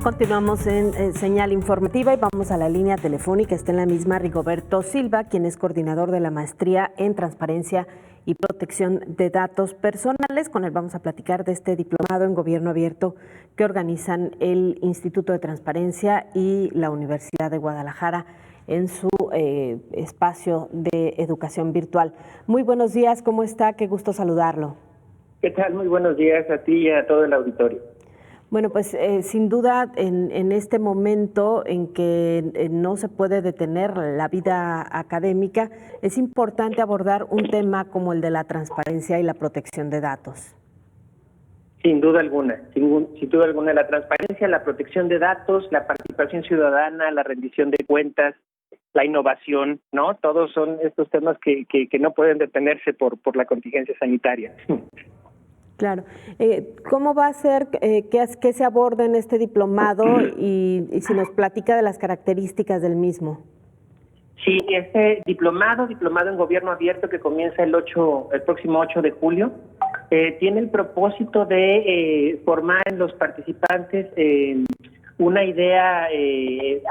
Continuamos en señal informativa y vamos a la línea telefónica. Está en la misma Rigoberto Silva, quien es coordinador de la maestría en transparencia y protección de datos personales. Con él vamos a platicar de este diplomado en gobierno abierto que organizan el Instituto de Transparencia y la Universidad de Guadalajara en su espacio de educación virtual. Muy buenos días, ¿cómo está? Qué gusto saludarlo. ¿Qué tal? Muy buenos días a ti y a todo el auditorio. Bueno, pues sin duda en este momento en que no se puede detener la vida académica, es importante abordar un tema como el de la transparencia y la protección de datos. Sin duda alguna, sin duda alguna, la transparencia, la protección de datos, la participación ciudadana, la rendición de cuentas, la innovación, ¿no? Todos son estos temas que no pueden detenerse por la contingencia sanitaria. Claro. ¿Cómo va a ser qué se aborda en este diplomado y si nos platica de las características del mismo? Sí, este diplomado en gobierno abierto que comienza el próximo 8 de julio, tiene el propósito de formar en los participantes una idea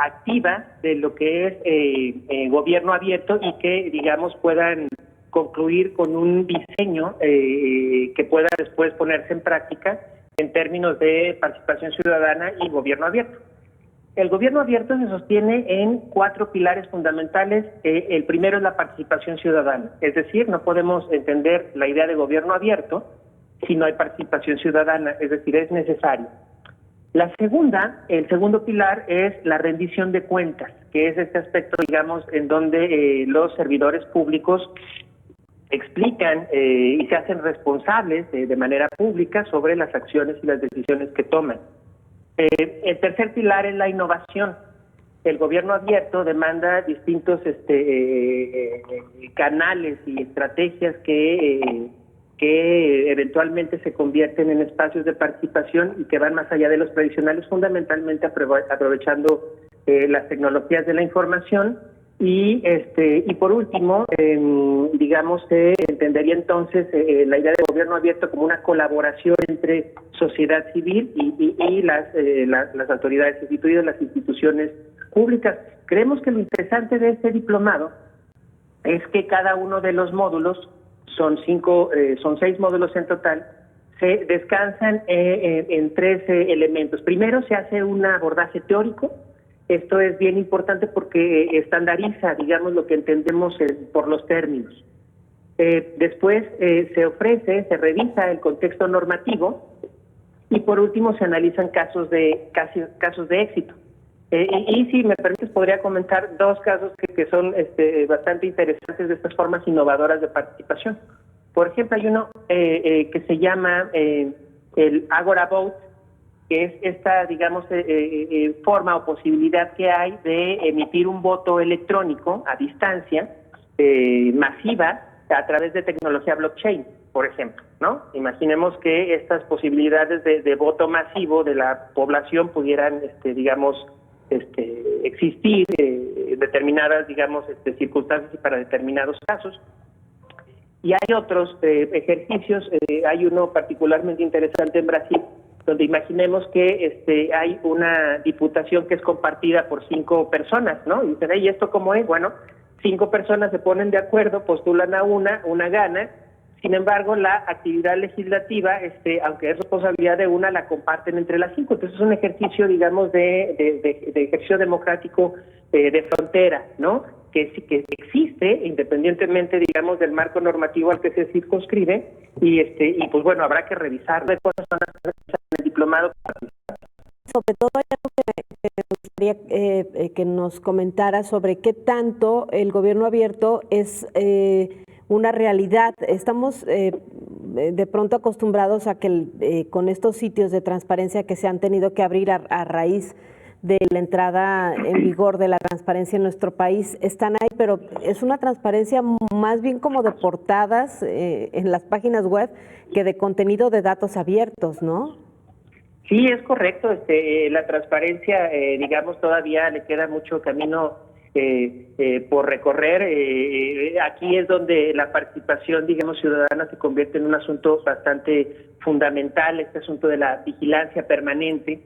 activa de lo que es gobierno abierto y que, digamos, puedan concluir con un diseño que pueda después ponerse en práctica en términos de participación ciudadana y gobierno abierto. El gobierno abierto se sostiene en 4 pilares fundamentales. El primero es la participación ciudadana, es decir, no podemos entender la idea de gobierno abierto si no hay participación ciudadana, es decir, es necesario. El segundo pilar es la rendición de cuentas, que es este aspecto, digamos, en donde los servidores públicos explican y se hacen responsables de manera pública sobre las acciones y las decisiones que toman. El tercer pilar es la innovación. El gobierno abierto demanda distintos canales y estrategias que eventualmente se convierten en espacios de participación y que van más allá de los tradicionales, fundamentalmente aprovechando las tecnologías de la información. Y por último, digamos, se entendería entonces la idea de gobierno abierto como una colaboración entre sociedad civil y las autoridades instituidas, las instituciones públicas. Creemos que lo interesante de este diplomado es que cada uno de los módulos, son 6 módulos en total, se descansan en 3 elementos. Primero se hace un abordaje teórico. Esto es bien importante porque estandariza, digamos, lo que entendemos por los términos. Después se revisa el contexto normativo y por último se analizan casos de éxito. Y si me permites, podría comentar 2 casos que son bastante interesantes de estas formas innovadoras de participación. Por ejemplo, hay uno que se llama el Agora Vote, que es esta, digamos, forma o posibilidad que hay de emitir un voto electrónico a distancia, masiva, a través de tecnología blockchain, por ejemplo, ¿no? Imaginemos que estas posibilidades de voto masivo de la población pudieran, existir en determinadas, digamos, circunstancias y para determinados casos. Y hay otros ejercicios, hay uno particularmente interesante en Brasil, donde imaginemos que hay una diputación que es compartida por 5 personas, ¿no? Y dicen, ¿y esto cómo es? Bueno, 5 personas se ponen de acuerdo, postulan a una gana. Sin embargo, la actividad legislativa, aunque es responsabilidad de una, la comparten entre las 5. Entonces es un ejercicio, digamos, de ejercicio democrático de frontera, ¿no? Que existe independientemente, digamos, del marco normativo al que se circunscribe y pues bueno, habrá que revisar de cosas en el diplomado. Sobre todo hay algo que me gustaría que nos comentara sobre qué tanto el gobierno abierto es una realidad. Estamos de pronto acostumbrados a que con estos sitios de transparencia que se han tenido que abrir a raíz de la entrada en vigor de la transparencia en nuestro país, están ahí, pero es una transparencia más bien como de portadas en las páginas web que de contenido de datos abiertos, ¿no? Sí, es correcto. La transparencia, digamos, todavía le queda mucho camino por recorrer. Aquí es donde la participación, digamos, ciudadana se convierte en un asunto bastante fundamental, este asunto de la vigilancia permanente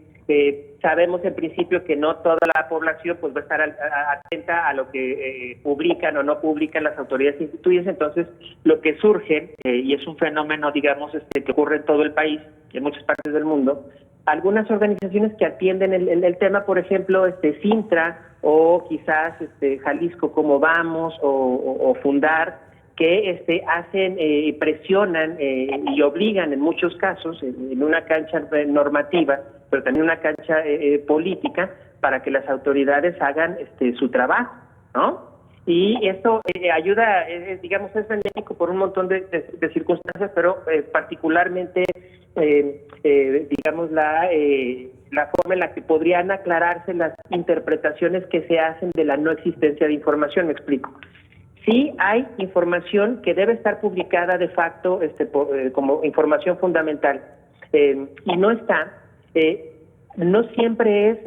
Sabemos en principio que no toda la población pues va a estar atenta a lo que publican o no publican las autoridades institucionales. Entonces lo que surge, y es un fenómeno digamos que ocurre en todo el país y en muchas partes del mundo, algunas organizaciones que atienden el tema, por ejemplo Sintra o quizás Jalisco Como Vamos o Fundar, que hacen, presionan y obligan en muchos casos en una cancha normativa, pero también una cancha política, para que las autoridades hagan su trabajo, ¿no? Y esto ayuda, digamos, es benéfico por un montón de circunstancias, pero particularmente, digamos, la forma en la que podrían aclararse las interpretaciones que se hacen de la no existencia de información. Me explico. Sí hay información que debe estar publicada de facto como información fundamental, y no está. No siempre es,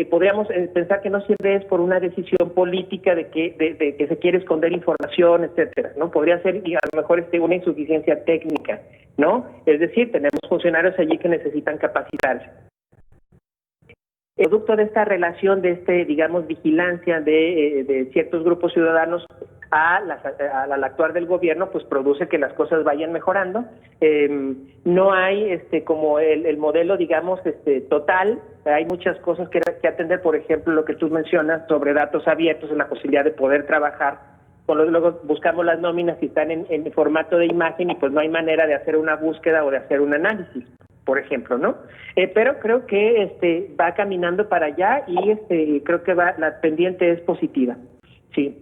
podríamos pensar que no siempre es por una decisión política de que se quiere esconder información, etcétera, ¿no? Podría ser, y a lo mejor una insuficiencia técnica, ¿no? Es decir, tenemos funcionarios allí que necesitan capacitarse. Producto de esta relación, de digamos, vigilancia de ciertos grupos ciudadanos al actuar del gobierno, pues produce que las cosas vayan mejorando. No hay como el modelo, digamos, total. Hay muchas cosas que atender, por ejemplo, lo que tú mencionas sobre datos abiertos, en la posibilidad de poder trabajar. Luego buscamos las nóminas y están en formato de imagen y pues no hay manera de hacer una búsqueda o de hacer un análisis, por ejemplo, ¿no? Pero creo que va caminando para allá y creo que la pendiente es positiva, sí.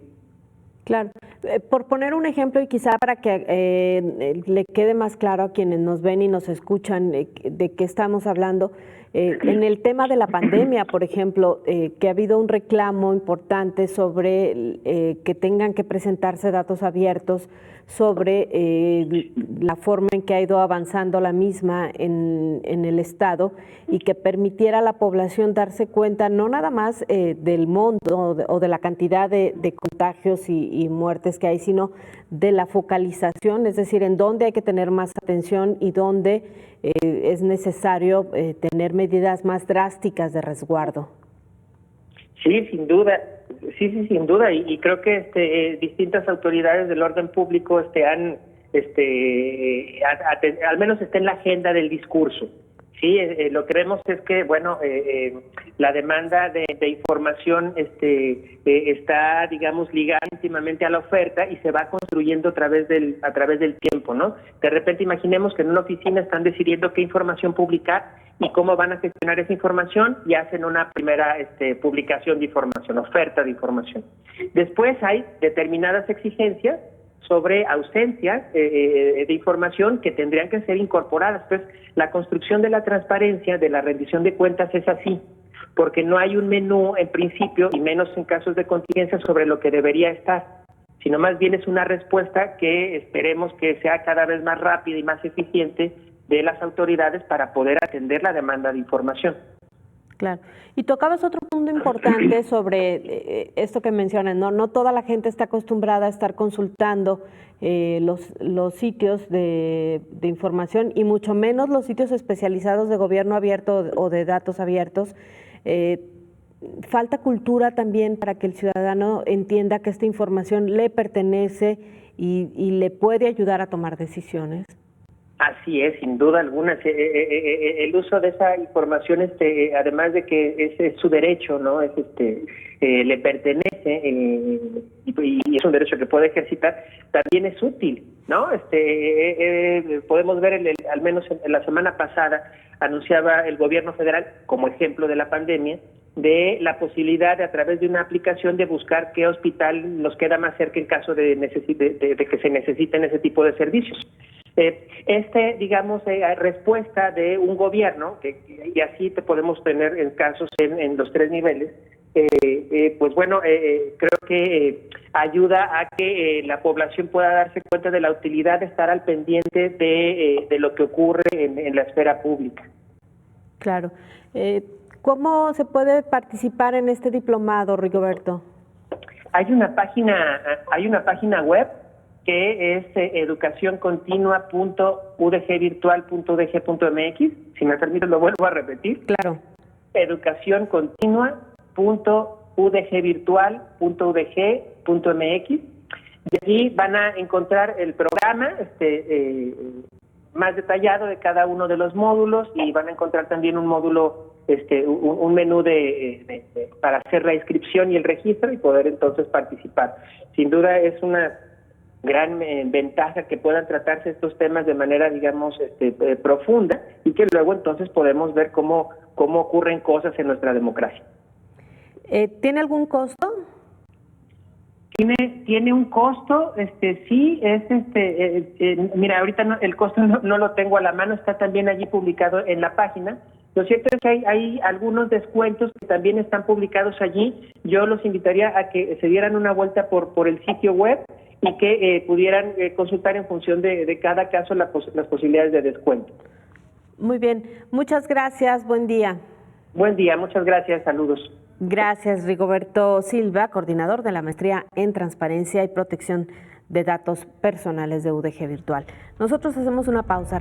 Claro. Por poner un ejemplo y quizá para que le quede más claro a quienes nos ven y nos escuchan de qué estamos hablando, en el tema de la pandemia, por ejemplo, que ha habido un reclamo importante sobre que tengan que presentarse datos abiertos sobre la forma en que ha ido avanzando la misma en el Estado y que permitiera a la población darse cuenta no nada más del monto o de la cantidad de contagios y muertes que hay, sino de la focalización, es decir, en dónde hay que tener más atención y dónde es necesario tener medidas más drásticas de resguardo. Sí, sin duda. Sí, sin duda, y creo que distintas autoridades del orden público al menos está en la agenda del discurso. Sí, lo que vemos es que, bueno, la demanda de información está, digamos, ligada íntimamente a la oferta y se va construyendo a través del tiempo, ¿no? De repente imaginemos que en una oficina están decidiendo qué información publicar y cómo van a gestionar esa información y hacen una primera publicación de información, oferta de información. Después hay determinadas exigencias sobre ausencia de información que tendrían que ser incorporadas. Pues la construcción de la transparencia, de la rendición de cuentas es así, porque no hay un menú en principio, y menos en casos de contingencia, sobre lo que debería estar, sino más bien es una respuesta que esperemos que sea cada vez más rápida y más eficiente de las autoridades para poder atender la demanda de información. Claro. Y tocabas otro punto importante sobre esto que mencionas, ¿no? No toda la gente está acostumbrada a estar consultando los sitios de información y mucho menos los sitios especializados de gobierno abierto o de datos abiertos. Falta cultura también para que el ciudadano entienda que esta información le pertenece y le puede ayudar a tomar decisiones. Así es, sin duda alguna. El uso de esa información, además de que es su derecho, ¿no? Le pertenece y es un derecho que puede ejercitar, también es útil, ¿no? Podemos ver, al menos en la semana pasada, anunciaba el gobierno federal, como ejemplo de la pandemia, de la posibilidad de, a través de una aplicación, de buscar qué hospital nos queda más cerca en caso de que se necesiten ese tipo de servicios. Digamos, respuesta de un gobierno, y así te podemos tener en casos en los tres niveles, pues bueno, creo que ayuda a que la población pueda darse cuenta de la utilidad de estar al pendiente de lo que ocurre en la esfera pública. Claro. ¿Cómo se puede participar en este diplomado, Rigoberto? Hay una página web que es educacioncontinua.udgvirtual.udg.mx. Si me permite, lo vuelvo a repetir. Claro. educacioncontinua.udgvirtual.udg.mx. De allí van a encontrar el programa más detallado de cada uno de los módulos y van a encontrar también un módulo, un menú para hacer la inscripción y el registro y poder entonces participar. Sin duda es una gran ventaja que puedan tratarse estos temas de manera, digamos, profunda y que luego entonces podemos ver cómo ocurren cosas en nuestra democracia. ¿Tiene algún costo? Tiene un costo, sí, es mira, ahorita el costo no lo tengo a la mano, está también allí publicado en la página. Lo cierto es que hay algunos descuentos que también están publicados allí. Yo los invitaría a que se dieran una vuelta por el sitio web y que pudieran consultar en función de cada caso las posibilidades de descuento. Muy bien, muchas gracias, buen día. Buen día, muchas gracias, saludos. Gracias, Rigoberto Silva, coordinador de la Maestría en Transparencia y Protección de Datos Personales de UDG Virtual. Nosotros hacemos una pausa.